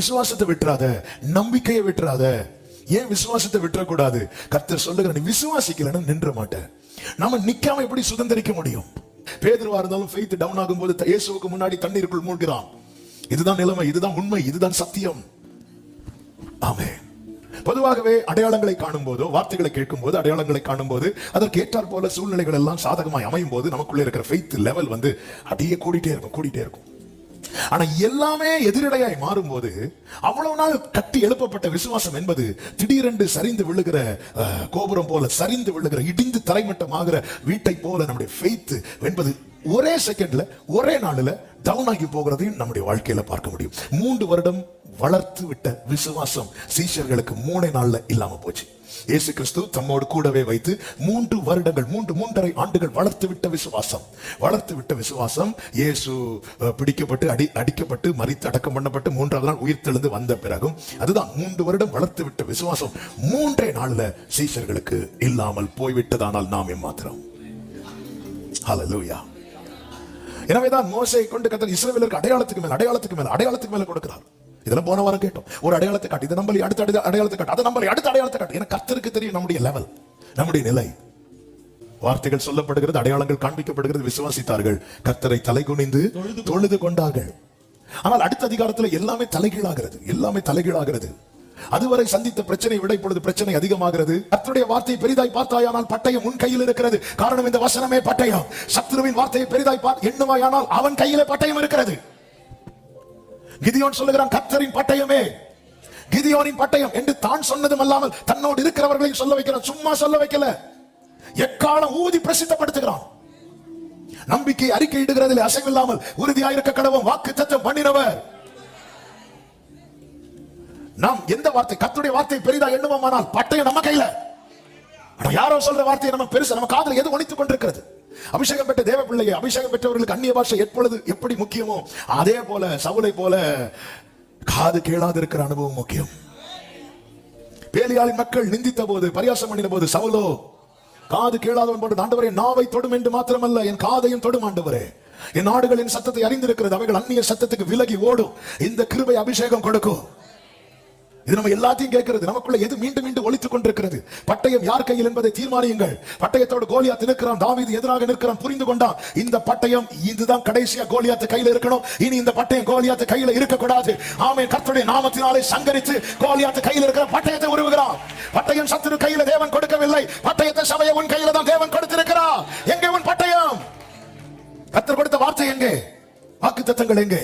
விசுவாசத்தை விட்டுறாத, நம்பிக்கையை விட்டுறாத. ஏன் விசுவாசத்தை விட்டுறக்கூடாது? கர்த்தர் சொல்லுகிற, நீ விசுவாசிக்கலன்னு நின்ற மாட்டேன். நாம நிக்காம எப்படி சுதந்திரிக்க முடியும்? பேதுருவா இருந்தாலும் ஃபெய்த் டவுன் ஆகும்போது இயேசுவுக்கு முன்னாடி தண்ணீருக்குள் மூழ்கிறான். இதுதான் நிலைமை, இதுதான் உண்மை, இதுதான் சத்தியம். ஆமென். பொதுவாகவே அடையாளங்களை காணும் போதோ, வார்த்தைகளை கேட்கும் போது, அடையாளங்களை காணும் போது, அதற்கு ஏற்றாற் போல சூழ்நிலைகள் எல்லாம் சாதகமாய் அமையும் போது நமக்குள்ளே இருக்கிற ஃபெய்த் லெவல் அப்படியே கூடிட்டே இருக்கும். ஆனா எல்லாமே எதிரடையாய் மாறும்போது, அவ்வளவு நாள் கட்டி எழுப்பப்பட்ட விசுவாசம் என்பது திடீரென்று சரிந்து விழுகிற கோபுரம் போல, சரிந்து விழுகிற, இடிந்து தரைமட்டமாகிற வீட்டை போல நம்முடைய ஃபெய்த் என்பது ஒரே செகண்ட்ல, ஒரே நாளில் டவுன் ஆகி போகிறதையும் நம்முடைய வாழ்க்கையில பார்க்க முடியும். 3 வருடம் வளர்த்து விட்ட விசுவாசம் சீஷர்களுக்கு 3 நாள்ல இல்லாம போச்சு. இயேசு கிறிஸ்து தம்மோடு கூடவே வைத்து 3 வருடங்கள், 3.5 ஆண்டுகள் வளர்த்து விட்ட விசுவாசம் இயேசு பிடிக்கப்பட்டு அடிக்கப்பட்டு மரித்து அடக்கம் பண்ணப்பட்டு 3ஆவது நாள் உயிர்த்தெழுந்து வந்த பிறகும், அதுதான் 3 வருடம் வளர்த்து விட்ட விசுவாசம் 3 நாள்ல சீஷர்களுக்கு இல்லாமல் போய்விட்டதானால் நாம் எம்மாத்திரம். ஹல்லேலூயா. எனவேதான் மோசேயை கொண்டு கர்த்தர் இஸ்ரவேலருக்கு அடையாளத்துக்கு மேல கொடுக்கிறார். இதெல்லாம் போன வாரம் கேட்டோம். ஒரு அடையாளத்தை காட்டு, இதை நம்பி அடுத்த அடையாளத்தை காட்டு, அதை நம்பி அடுத்த அடையாளத்தை காட்டு. ஏன்னா கர்த்தருக்கு தெரியும் நம்முடைய லெவல், நம்முடைய நிலை. வார்த்தைகள் சொல்லப்படுகிறது, அடையாளங்கள் காண்பிக்கப்படுகிறது. விசுவாசித்தார்கள், கர்த்தரை தலைகுனிந்து தொழுது கொண்டார்கள். ஆனால் அடுத்த அதிகாரத்தில் எல்லாமே தலைகீழாகிறது. அதுவரை சந்தித்த பிரச்சனை விட இப்பொழுது பிரச்சனை அதிகமாகிறது. கர்த்தருடைய வார்த்தையை பெரிதாய் பார்த்தாயானால் பட்டயம் உன் கையில் இருக்கிறது. காரணம், இந்த வசனமே பட்டயம். சத்துருவின் வார்த்தையை பெரிதாய் எண்ணுவாயானால் அவன் கையிலே பட்டயம் இருக்கிறது. கிதியோன் சொல்லுகிறான், கர்த்தரின் பட்டயமே, கிதியோனின் பட்டயம் என்று தான் சொன்னதும் அல்லாமல் தன்னோடு இருக்கிறவர்களையும் சொல்ல வைக்கிறான். சும்மா சொல்ல வைக்கல, எக்காலம் ஊதி பிரசித்தப்படுத்துகிறான். நம்பிக்கை அறிக்கையிடுகிறதில் அசைவில்லாமல் உறுதியாயிருக்க கடவும் வாக்குத்தத்தம் பண்ணினவர். நாம் எந்த வார்த்தை, கர்த்தருடைய வார்த்தை பெரிதா எண்ணுவோமானால் பட்டயம் நம்ம கையில. யாரோ சொல்ற வார்த்தையை நம்ம பெருசு, நம்ம காதுல எது ஒலித்துக் கொண்டிருக்கிறது? அபிஷேகம் பெற்ற தேவ பிள்ளையை, அபிஷேகம் பெற்றவர்களுக்கு அந்நிய பாஷை எப்பொழுது எப்படி முக்கியமோ, அதே போல சவுலை போல காது கேளாது இருக்கிற அனுபவம் முக்கியம். பேலியாளின் மக்கள் நிந்தித்த போது, பரியாசம் பண்ணின போது, சவுலோ காது கேளாதவன் போன்ற, ஆண்டவரே நாவை தொடும் என்று மாத்திரமல்ல, என் காதையும் தொடும் ஆண்டவரே. என் நாடுகளின் சத்தத்தை அறிந்திருக்கிறது, அவைகள் அந்நிய சத்தத்துக்கு விலகி ஓடும். இந்த கிருபை அபிஷேகம் கொடுக்கும். இது நம்ம எல்லாத்தையும் கேட்கிறது. நமக்குள்ள எது மீண்டும் மீண்டும் ஒலித்துக் கொண்டிருக்கிறது? பட்டயம் யார் கையில் என்பதை தீர்மானியுங்கள். பட்டயத்தோடு கோலியாத் நிற்கிறான், தாவீது எதிராக நிற்கிறான், புரிந்து கொண்டான். இந்த பட்டயம் இதுதான் கடைசியா கோலியாத் கையில இருக்கணும். இனி இந்த பட்டயம் கோலியாத் கையில இருக்க கூடாது. ஆமென். கர்த்தருடைய நாமத்தினாலே சங்கரித்து கோலியாத் கையில் இருக்கிற பட்டயத்தை உருவுகிறான். பட்டயம் சத்துரு கையில தேவன் கொடுக்கவில்லை. பட்டயத்தை சபையை உன் கையில தான் தேவன் கொடுத்திருக்கிறார். எங்கே உன் பட்டயம்? கர்த்தர் கொடுத்த வார்த்தை எங்கே? வாக்குத்தத்தங்கள் எங்கே?